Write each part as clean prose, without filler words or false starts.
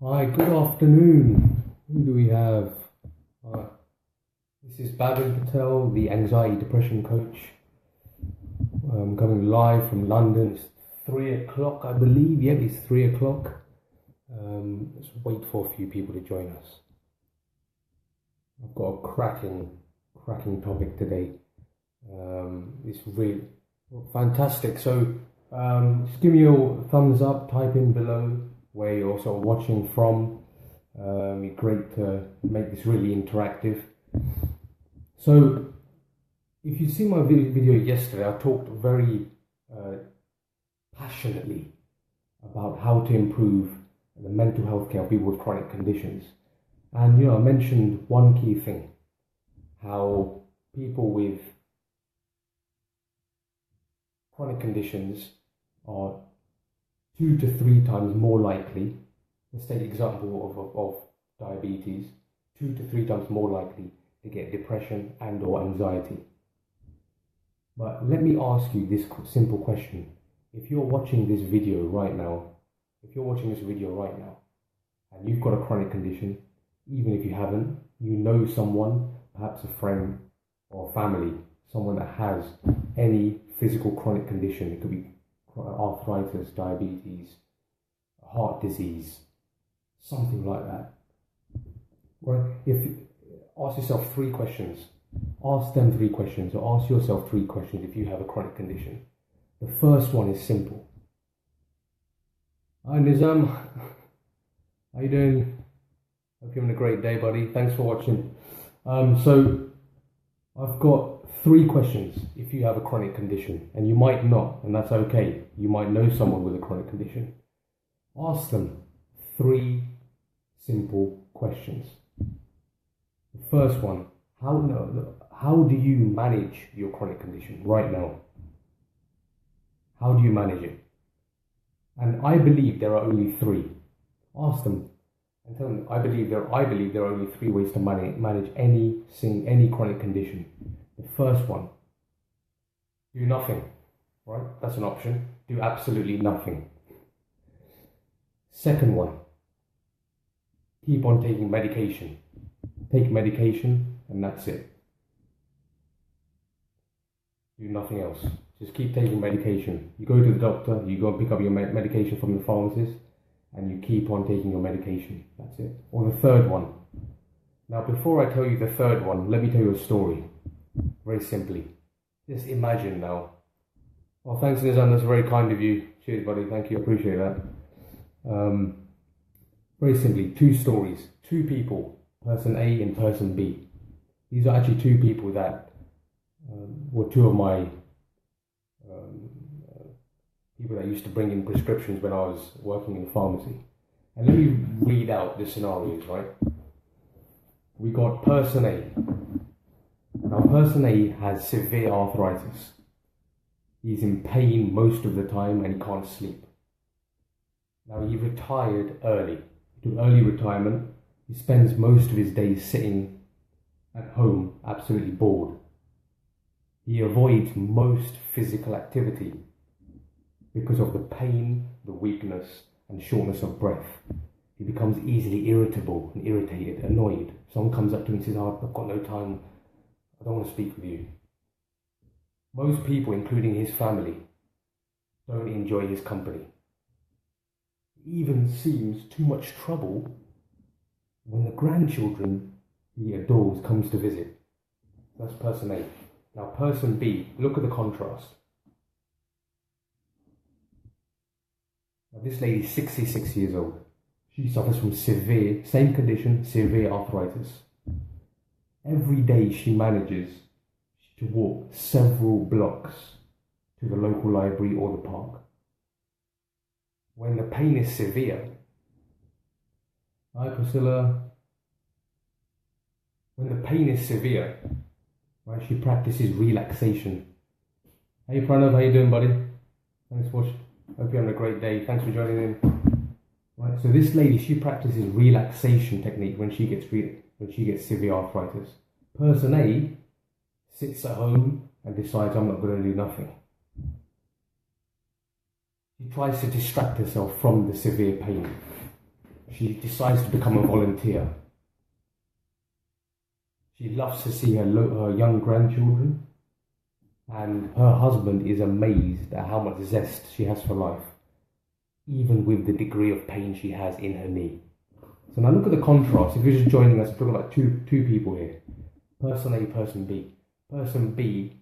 Hi, good afternoon. Who do we have? Uh, this is Babin Patel, the anxiety depression coach. I'm coming live from London. It's 3 o'clock, I believe. Yeah, it's 3 o'clock. Let's wait for a few people to join us. I've got a cracking topic today. It's really fantastic. So, just give me your thumbs up, type in below where you're sort of watching from. It'd be great to make this really interactive. So, if you see my video yesterday, I talked very passionately about how to improve the mental health care of people with chronic conditions. And I mentioned one key thing, how people with chronic conditions are 2 to 3 times more likely, let's take the example of diabetes, 2 to 3 times more likely to get depression and or anxiety. But let me ask you this simple question. If you're watching this video right now, and you've got a chronic condition, even if you haven't, you know someone, perhaps a friend or family, someone that has any physical chronic condition. It could be arthritis, diabetes, heart disease, something like that. Right? Ask yourself 3 questions. Ask them 3 questions, or ask yourself 3 questions if you have a chronic condition. The first one is simple. Hi Nizam, how you doing? Hope you're having a great day, buddy. Thanks for watching. So I've got 3 questions if you have a chronic condition, and you might not, and that's okay. You might know someone with a chronic condition. Ask them 3 simple questions. The first one, how do you manage your chronic condition right now? How do you manage it? And I believe there are only 3. Ask them and tell them, I believe there are only 3 ways to manage any chronic condition. The first one, do nothing, right? That's an option. Do absolutely nothing. Second one, keep on taking medication. Take medication and that's it. Do nothing else. Just keep taking medication. You go to the doctor, you go and pick up your medication from the pharmacist, and you keep on taking your medication. That's it. Or the third one. Now, before I tell you the third one, let me tell you a story. Very simply. Just imagine now. Well, thanks, Nizam. That's very kind of you. Cheers, buddy. Thank you. I appreciate that. Very simply, 2 stories. 2 people, person A and person B. These are actually 2 people that were 2 of my people that used to bring in prescriptions when I was working in the pharmacy. And let me read out the scenarios, right? We got person A. Now, person A has severe arthritis. He's in pain most of the time and he can't sleep. Now, he retired early. He took early retirement. He spends most of his days sitting at home, absolutely bored. He avoids most physical activity because of the pain, the weakness, and shortness of breath. He becomes easily irritable and irritated, annoyed. Someone comes up to him and says, "Oh, I've got no time. I don't want to speak with you." Most people, including his family, don't enjoy his company. He even seems too much trouble when the grandchildren he adores comes to visit. That's person A. Now, person B, look at the contrast. Now, this lady's 66 years old. She suffers from same condition, severe arthritis. Every day she manages to walk several blocks to the local library or the park. When the pain is severe, hi Priscilla. When the pain is severe, right, she practices relaxation. Hey Pranav, how you doing, buddy? Thanks for watching. Hope you're having a great day. Thanks for joining in. Right, so this lady, she practices relaxation technique when she gets severe arthritis. Person A sits at home and decides, I'm not going to do nothing. She tries to distract herself from the severe pain. She decides to become a volunteer. She loves to see her young grandchildren, and her husband is amazed at how much zest she has for life, even with the degree of pain she has in her knee. So now look at the contrast. If you're just joining us, we're talking about two people here. Person A, person B. Person B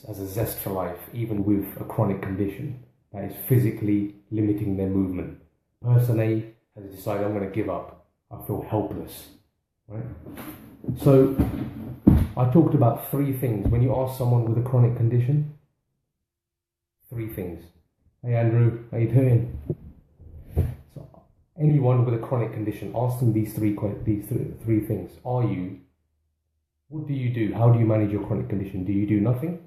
has a zest for life, even with a chronic condition that is physically limiting their movement. Person A has decided, I'm going to give up. I feel helpless. Right? So I talked about three things. When you ask someone with a chronic condition, three things. Hey Andrew, how you doing? So anyone with a chronic condition, ask them these three things. What do you do? How do you manage your chronic condition? Do you do nothing?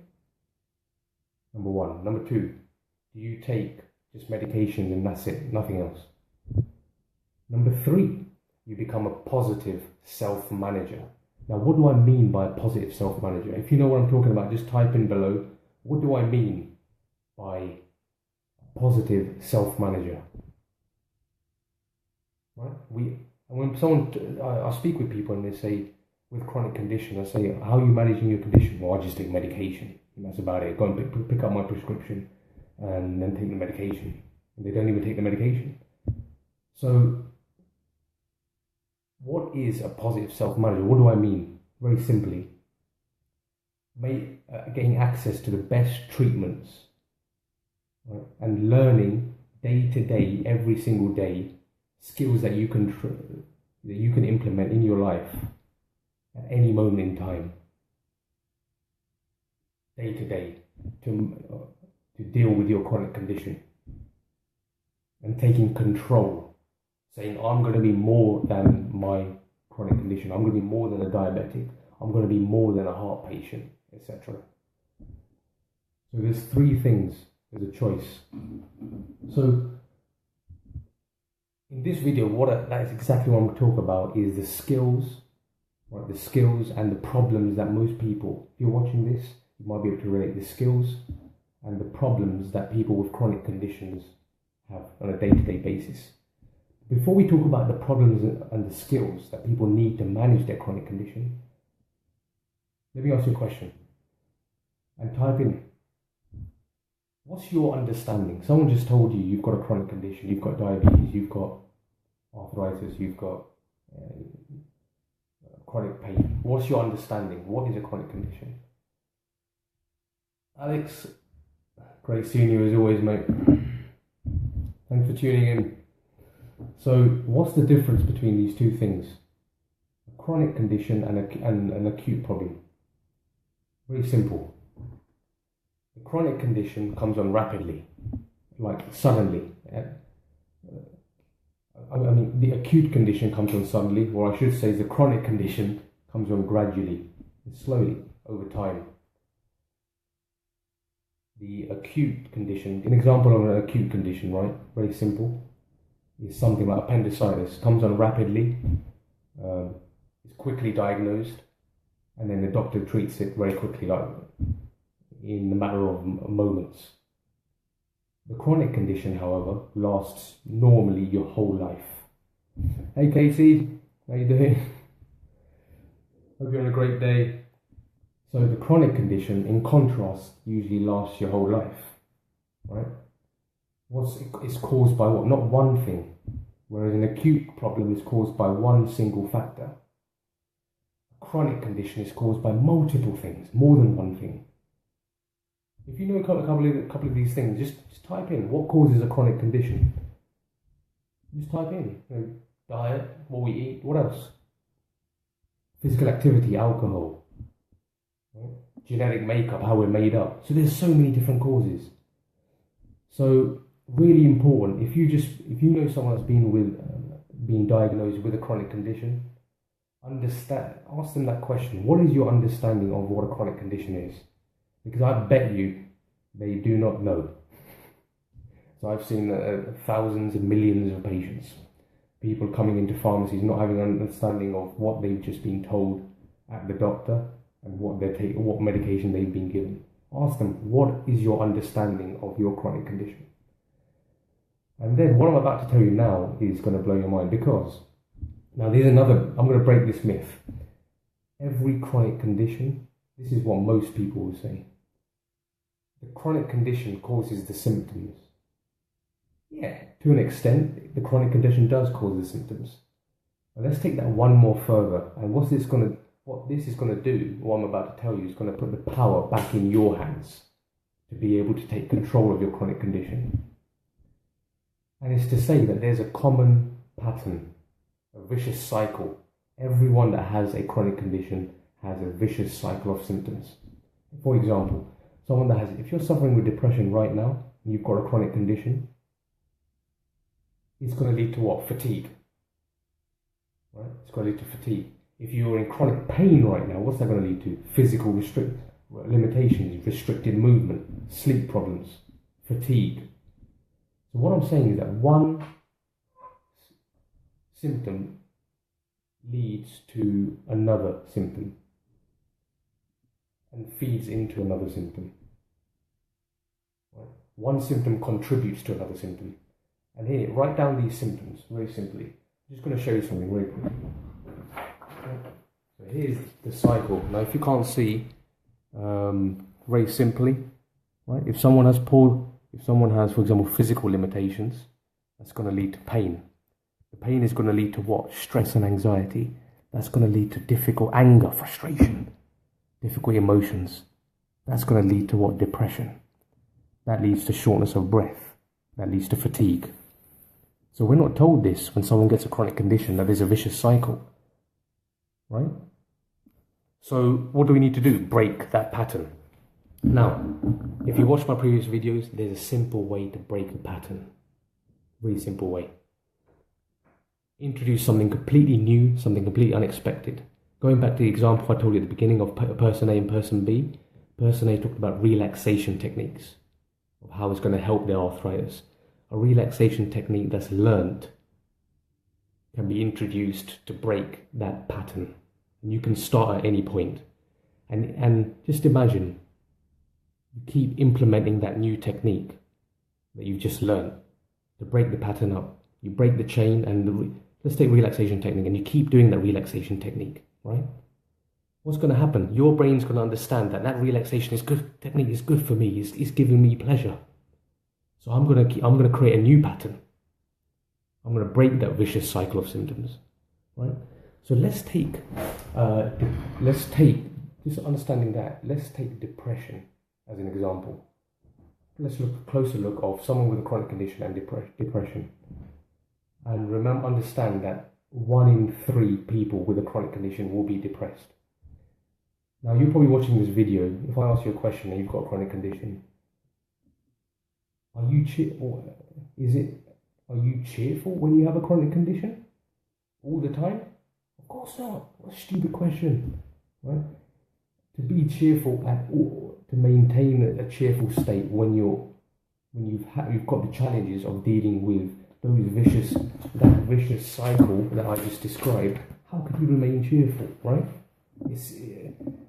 Number one. Number two, do you take just medications and that's it, nothing else? Number three, you become a positive self-manager. Now, what do I mean by a positive self-manager? If you know what I'm talking about, just type in below. What do I mean by a positive self-manager? Right? I speak with people and they say, with chronic condition, I say, how are you managing your condition? Well, I just take medication, and that's about it. Go and pick up my prescription and then take the medication. And they don't even take the medication. So, what is a positive self-manager? What do I mean? Very simply, getting access to the best treatments, right? And learning day to day, every single day, skills that you can implement in your life at any moment in time, day to day, to deal with your chronic condition, and taking control, saying, I'm going to be more than my chronic condition, I'm going to be more than a diabetic, I'm going to be more than a heart patient, etc. So there's three things, there's a choice. So in this video, that is exactly what I'm going to talk about, is the skills, right? The skills and the problems that most people, if you're watching this, you might be able to relate the skills and the problems that people with chronic conditions have on a day-to-day basis. Before we talk about the problems and the skills that people need to manage their chronic condition, let me ask you a question. And type in, what's your understanding? Someone just told you you've got a chronic condition, you've got diabetes, you've got arthritis, you've got chronic pain. What's your understanding? What is a chronic condition? Alex, great seeing you as always, mate. Thanks for tuning in. So, what's the difference between these two things? A chronic condition and an acute problem. Very simple. The chronic condition comes on rapidly, like suddenly. The acute condition comes on suddenly, or I should say the chronic condition comes on gradually, slowly, over time. The acute condition, an example of an acute condition, right? Very simple. Is something like appendicitis, comes on rapidly, is quickly diagnosed, and then the doctor treats it very quickly, like in a matter of moments. The chronic condition, however, lasts normally your whole life. Hey Casey, how you doing? Hope you're on a great day. So the chronic condition, in contrast, usually lasts your whole life, right? It's caused by what? Not one thing. Whereas an acute problem is caused by one single factor. A chronic condition is caused by multiple things, more than one thing. If you know a couple of these things, just type in what causes a chronic condition. Just type in, diet, what we eat, what else? Physical activity, alcohol, right? Genetic makeup, how we're made up. So there's so many different causes. So really important, if you know someone that's been diagnosed with a chronic condition, ask them that question. What is your understanding of what a chronic condition is? Because I bet you they do not know. So I've seen thousands and millions of patients, people coming into pharmacies not having an understanding of what they've just been told at the doctor and what medication they've been given. Ask them, what is your understanding of your chronic condition? And then what I'm about to tell you now is going to blow your mind, because now there's another, I'm going to break this myth. Every chronic condition, this is what most people will say, the chronic condition causes the symptoms. Yeah, to an extent, the chronic condition does cause the symptoms. But let's take that one more further. And what this is going to do, what I'm about to tell you, is going to put the power back in your hands to be able to take control of your chronic condition. And it's to say that there's a common pattern, a vicious cycle. Everyone that has a chronic condition has a vicious cycle of symptoms. For example, someone that has, if you're suffering with depression right now, and you've got a chronic condition, it's going to lead to what? Fatigue. Right? It's going to lead to fatigue. If you're in chronic pain right now, what's that going to lead to? Physical limitations, restricted movement, sleep problems, fatigue. So what I'm saying is that one symptom leads to another symptom and feeds into another symptom. Right? One symptom contributes to another symptom. And here, write down these symptoms very simply. I'm just going to show you something very quickly. So here's the cycle. Now, if you can't see, very simply, right? If someone has, for example, physical limitations, that's going to lead to pain. The pain is going to lead to what? Stress and anxiety. That's going to lead to difficult anger, frustration, difficult emotions. That's going to lead to what? Depression. That leads to shortness of breath. That leads to fatigue. So we're not told this when someone gets a chronic condition, that there's a vicious cycle, right? So what do we need to do? Break that pattern. Now, if you watch my previous videos, there's a simple way to break a pattern. Really simple way. Introduce something completely new, something completely unexpected. Going back to the example I told you at the beginning of person A and person B, person A talked about relaxation techniques, of how it's going to help their arthritis. A relaxation technique that's learned can be introduced to break that pattern. And you can start at any point. And just imagine, you keep implementing that new technique that you've just learned to break the pattern up. You break the chain, and let's take relaxation technique, and you keep doing that relaxation technique, right? What's going to happen? Your brain's going to understand that that relaxation is good, technique is good for me, it's giving me pleasure. So I'm going to create a new pattern. I'm going to break that vicious cycle of symptoms, right? So let's take just understanding that. Let's take depression as an example. Let's look a closer look of someone with a chronic condition and depression. And remember, understand that 1 in 3 people with a chronic condition will be depressed. Now you're probably watching this video. If I ask you a question and you've got a chronic condition, are you cheerful when you have a chronic condition? All the time? Of course not. What a stupid question, right? To be cheerful to maintain a cheerful state when you've got the challenges of dealing with that vicious cycle that I just described, how could you remain cheerful, right? It's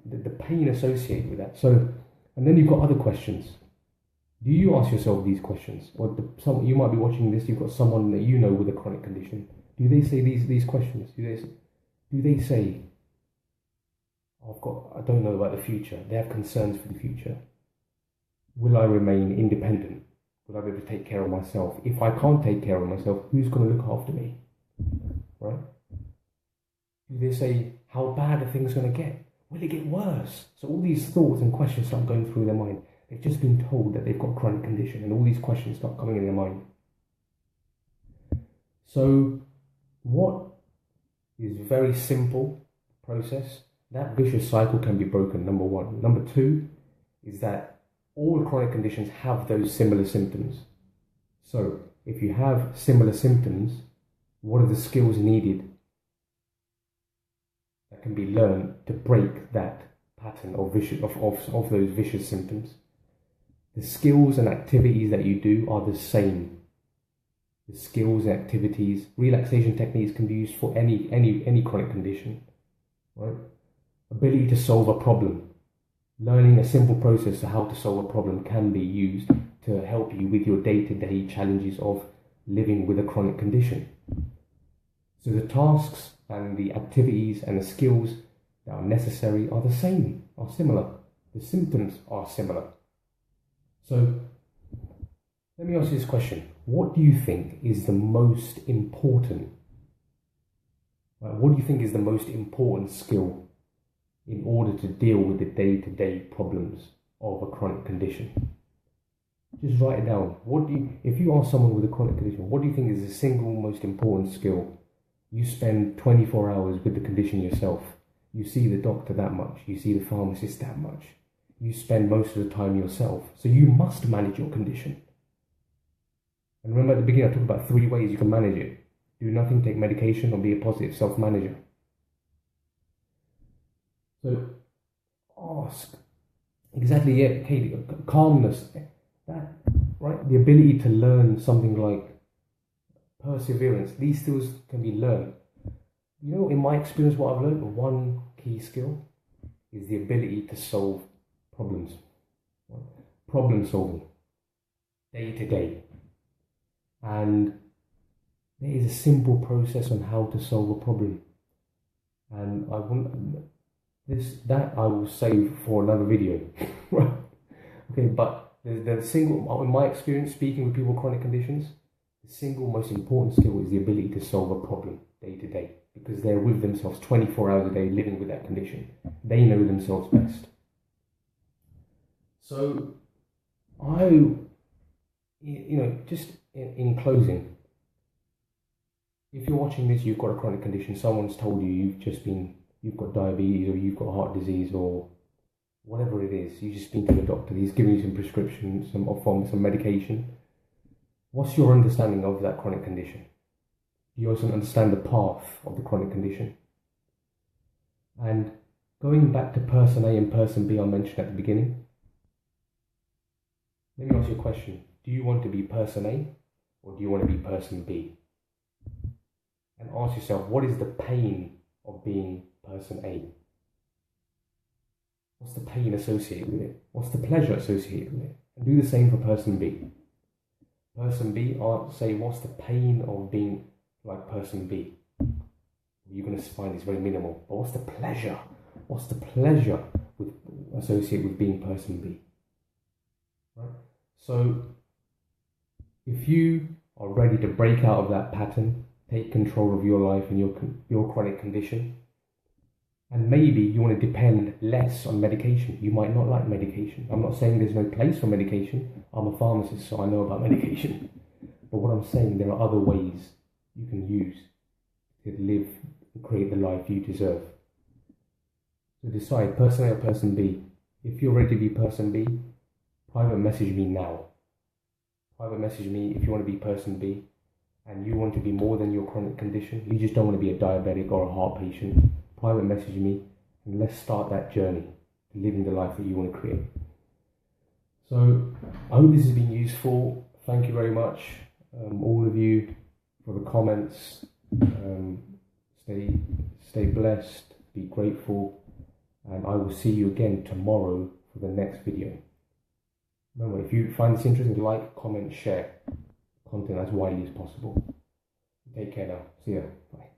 the pain associated with that. So, and then you've got other questions. Do you ask yourself these questions? Or you might be watching this, you've got someone that you know with a chronic condition. Do they say these questions? Do they say, I don't know about the future. They have concerns for the future. Will I remain independent? Will I be able to take care of myself? If I can't take care of myself, who's going to look after me? Right? Do they say, how bad are things going to get? Will it get worse? So all these thoughts and questions start going through their mind. They've just been told that they've got a chronic condition, and all these questions start coming in their mind. So what is very simple process? That vicious cycle can be broken, number 1. Number 2 is that all chronic conditions have those similar symptoms. So if you have similar symptoms, what are the skills needed that can be learned to break that pattern of those vicious symptoms? The skills and activities that you do are the same. The skills and activities, relaxation techniques can be used for any chronic condition, right? Ability to solve a problem. Learning a simple process of how to solve a problem can be used to help you with your day-to-day challenges of living with a chronic condition. So the tasks and the activities and the skills that are necessary are the same, are similar. The symptoms are similar. So let me ask you this question. What do you think is the most important? What do you think is the most important skill in order to deal with the day-to-day problems of a chronic condition? Just write it down. If you ask someone with a chronic condition, what do you think is the single most important skill? You spend 24 hours with the condition yourself. You see the doctor that much. You see the pharmacist that much. You spend most of the time yourself. So you must manage your condition. And remember at the beginning I talked about 3 ways you can manage it. Do nothing, take medication, or be a positive self-manager. So ask. Exactly, yeah, Katie, calmness. That, right? The ability to learn something like perseverance. These skills can be learned. You know, in my experience, what I've learned, one key skill is the ability to solve problems. Problem solving. Day to day. And there is a simple process on how to solve a problem. And I will save for another video. Right? Okay, but the single, in my experience, speaking with people with chronic conditions, the single most important skill is the ability to solve a problem day to day, because they're with themselves 24 hours a day living with that condition. They know themselves best. So just in closing, if you're watching this, you've got a chronic condition, someone's told you you've got diabetes, or you've got heart disease, or whatever it is, you've just been to the doctor, he's given you some prescriptions, some medication. What's your understanding of that chronic condition? Do you also understand the path of the chronic condition? And going back to person A and person B I mentioned at the beginning, let me ask you a question. Do you want to be person A, or do you want to be person B? And ask yourself, what is the pain of being person A? What's the pain associated with it? What's the pleasure associated with it? And do the same for person B. Person B, say, what's the pain of being like person B? You're going to find it's very minimal. But what's the pleasure? What's the pleasure associated with being person B? Right? So, if you are ready to break out of that pattern, take control of your life and your chronic condition, and maybe you want to depend less on medication. You might not like medication. I'm not saying there's no place for medication. I'm a pharmacist, so I know about medication. But what I'm saying, there are other ways you can use to live and create the life you deserve. So decide, person A or person B. If you're ready to be person B, private message me now. Private message me if you want to be person B and you want to be more than your chronic condition. You just don't want to be a diabetic or a heart patient. Private message me and let's start that journey to living the life that you want to create. So I hope this has been useful. Thank you very much, all of you, for the comments. Stay blessed, be grateful, and I will see you again tomorrow for the next video. Remember, if you find this interesting, like, comment, share content as widely as possible. Take care now. See ya. Bye.